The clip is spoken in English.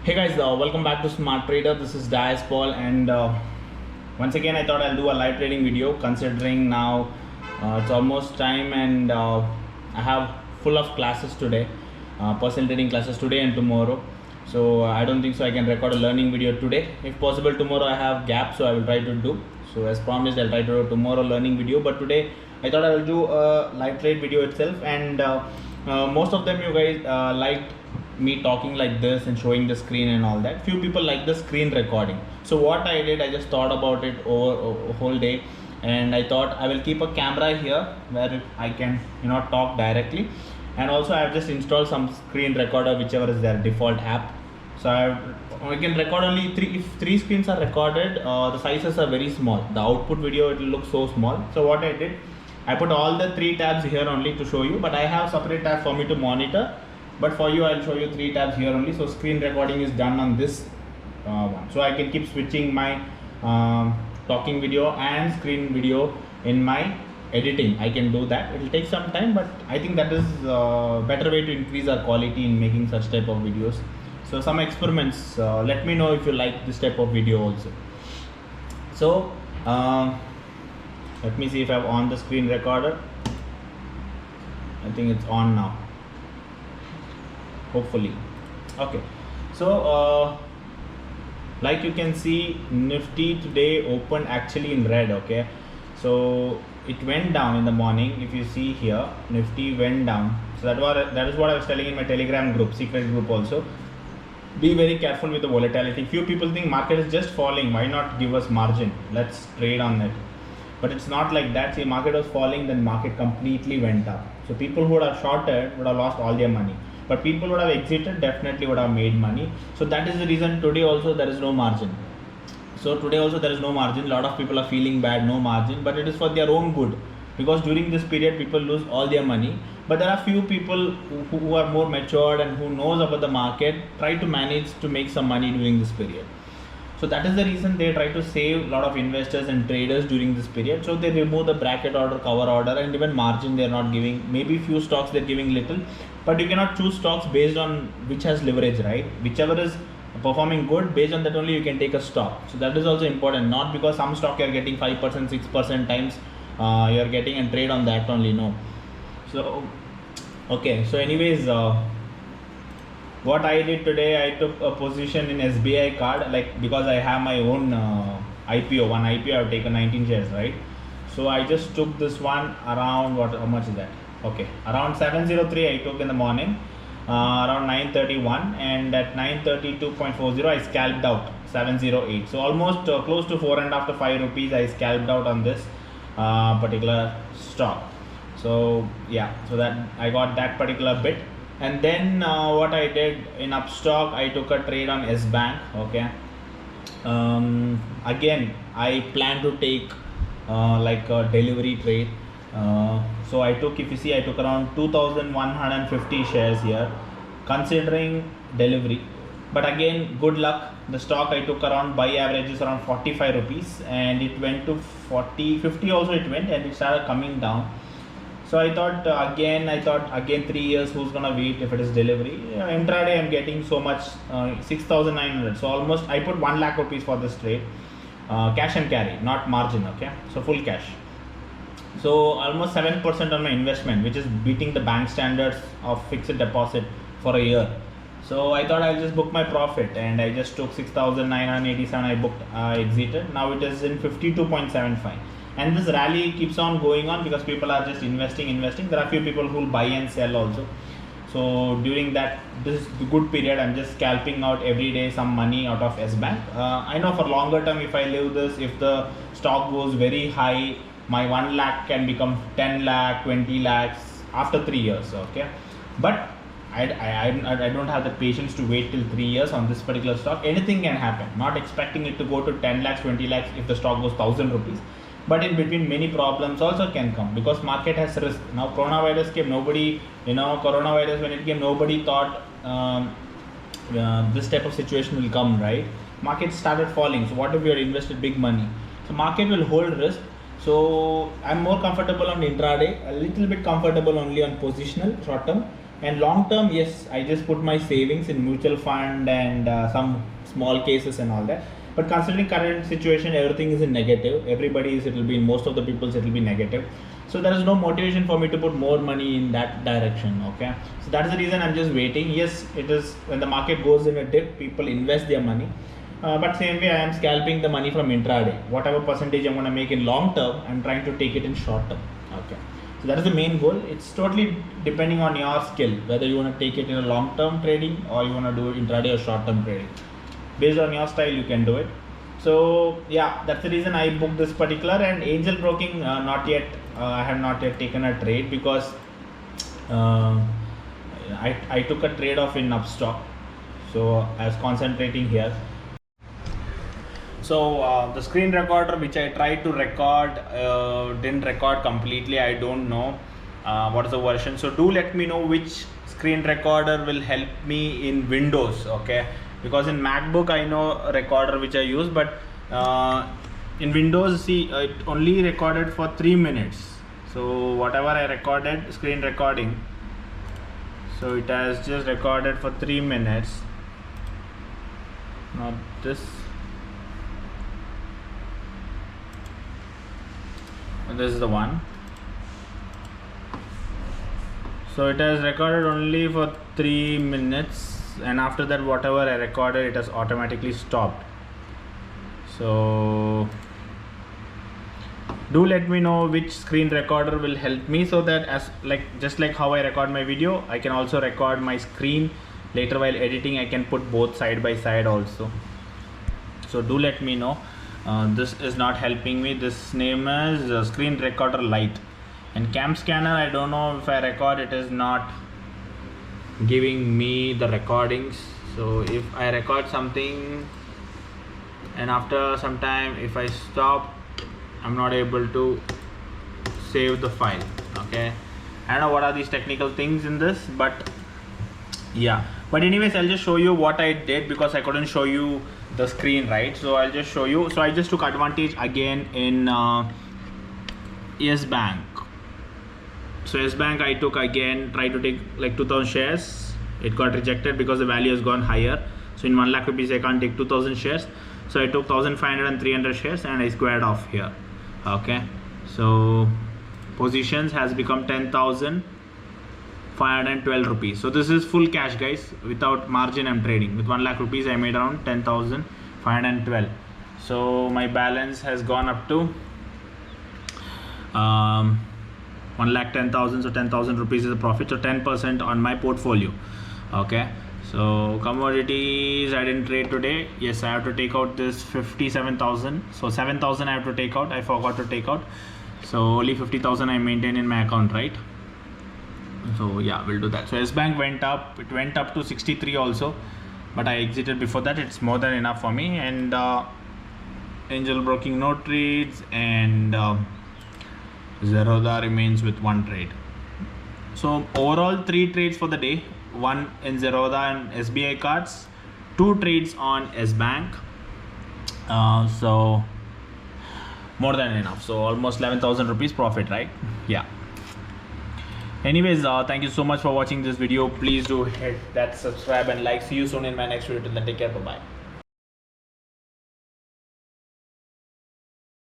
Hey guys, welcome back to Smart Trader. This is Dias Paul, and once again I thought I'll do a live trading video, considering now it's almost time, and I have full of classes today, personal trading classes today and tomorrow. So I don't think so I can record a learning video today. If possible, tomorrow I have gap, so I will try to do. So as promised, I'll try to do tomorrow learning video, but today I thought I'll do a live trade video itself, and most of them you guys liked me talking like this and showing the screen and all that. Few people like the screen recording. So what I did, I just thought about it over a whole day, and I thought I will keep a camera here where I can talk directly, and also I have just installed some screen recorder, whichever is their default app. So I can record only if three screens are recorded. The sizes are very small. The output video, it will look so small. So what I did, I put all the three tabs here only to show you, but I have separate tab for me to monitor. But for you, I'll show you three tabs here only. So screen recording is done on this one. So I can keep switching my talking video and screen video in my editing. I can do that. It will take some time, but I think that is a better way to increase our quality in making such type of videos. So some experiments. Let me know if you like this type of video also. So let me see if I'm on the screen recorder. I think it's on now. Hopefully. Okay, so like you can see, Nifty today opened actually in red. Okay, so it went down in the morning. If you see here, Nifty went down. So that is what I was telling in my Telegram group, secret group also. Be very careful with the volatility. Few people think market is just falling, why not give us margin, let's trade on it. But it's not like that. See, market was falling, then market completely went up. So people who would have shorted would have lost all their money, but people would have exited, definitely would have made money. So that is the reason today also there is no margin. So today also there is no margin. A lot of people are feeling bad, no margin, but it is for their own good, because during this period people lose all their money. But there are few people who are more matured and who knows about the market, try to manage to make some money during this period. So that is the reason they try to save a lot of investors and traders during this period. So they remove the bracket order, cover order, and even margin they are not giving. Maybe few stocks they are giving little, but you cannot choose stocks based on which has leverage, right? Whichever is performing good, based on that only you can take a stock. So that is also important. Not because some stock you are getting 5%, 6% times you are getting and trade on that only. No. So okay. So anyways. What I did today, I took a position in SBI card, like because I have my own IPO. One IPO I have taken 19 shares, right? So I just took this one around how much is that? Okay, around 703 I took in the morning, around 931, and at 932.40 I scalped out 708. So almost close to 4.5 to 5 rupees I scalped out on this particular stock. So yeah, so that I got that particular bit. And then what I did in upstox, I took a trade on S Bank. Okay, again I plan to take like a delivery trade. So I took, if you see, I took around 2,150 shares here, considering delivery. But again, good luck. The stock I took around by averages around 45 rupees, and it went to 40, 50 also it went, and it started coming down. So I thought again 3 years, who's gonna wait if it is delivery? Intraday I'm getting so much, 6,900. So almost I put 1 lakh rupees for this trade, cash and carry, not margin. Okay, so full cash. So almost 7% on my investment, which is beating the bank standards of fixed deposit for a year. So I thought I'll just book my profit, and I just took 6,987. I booked, exited. Now it is in 52.75. And this rally keeps on going on because people are just investing. There are few people who will buy and sell also. So during this is the good period, I'm just scalping out every day some money out of S Bank. I know for longer term, if I leave this, if the stock goes very high, my 1 lakh can become 10 lakh, 20 lakhs after 3 years. Okay, but I don't have the patience to wait till 3 years on this particular stock. Anything can happen. Not expecting it to go to 10 lakhs, 20 lakhs if the stock goes 1,000 rupees. But in between, many problems also can come, because market has risk. Now coronavirus came, nobody, coronavirus when it came, nobody thought this type of situation will come, right? Market started falling. So what if you had invested big money? So market will hold risk. So I'm more comfortable on intraday, a little bit comfortable only on positional short term. And long term, yes, I just put my savings in mutual fund and some small cases and all that. But considering current situation, everything is in negative. Everybody it'll be, most of the people's, it'll be negative. So there is no motivation for me to put more money in that direction. Okay, so that's the reason I'm just waiting. Yes, it is when the market goes in a dip, people invest their money. But same way, I am scalping the money from intraday. Whatever percentage I'm going to make in long term, I'm trying to take it in short term. Okay, so that is the main goal. It's totally depending on your skill, whether you want to take it in a long term trading or you want to do intraday or short term trading. Based on your style, you can do it. So yeah, that's the reason I booked this particular. And angel broking, not yet. I have not yet taken a trade because I took a trade off in upstox. So I was concentrating here. So the screen recorder which I tried to record didn't record completely. I don't know what is the version. So do let me know which screen recorder will help me in Windows. Okay, because in MacBook I know a recorder which I use, but in Windows, see, it only recorded for 3 minutes. So whatever I recorded, screen recording, so it has just recorded for 3 minutes. Not this. This is the one. So it has recorded only for 3 minutes, and after that whatever I recorded, it has automatically stopped. So do let me know which screen recorder will help me, so that just like how I record my video, I can also record my screen later while editing. I can put both side by side also. So do let me know. This is not helping me. This name is screen recorder Lite. And cam scanner, I don't know if I record, it is not giving me the recordings. So if I record something and after some time if I stop, I'm not able to save the file. Okay, I don't know what are these technical things in this, but yeah. But anyways, I'll just show you what I did because I couldn't show you the screen, right? So I'll just show you. So I just took advantage again in Yes Bank. So Yes Bank I took again, tried to take like 2000 shares. It got rejected because the value has gone higher. So in 1 lakh rupees I can't take 2000 shares. So I took 1500 and 300 shares and I squared off here. Okay, so positions has become 10,512 rupees. So this is full cash, guys. Without margin I'm trading. With 1 lakh rupees I made around 10,512. So my balance has gone up to 1,10,000. So 10,000 rupees is a profit. So 10% on my portfolio. Okay, so commodities I didn't trade today. Yes, I have to take out this 57,000. So 7,000 I have to take out. I forgot to take out. So only 50,000 I maintain in my account, right? So yeah, we'll do that. So S Bank went up. It went up to 63 also, but I exited before that. It's more than enough for me. And angel broking no trades, and Zerodha remains with 1 trade. So overall 3 trades for the day. 1 in Zerodha and SBI cards, 2 trades on S Bank. So more than enough. So almost 11,000 rupees profit, right? Yeah. Anyways, thank you so much for watching this video. Please do hit that subscribe and like. See you soon in my next video. Till then, take care. Bye bye.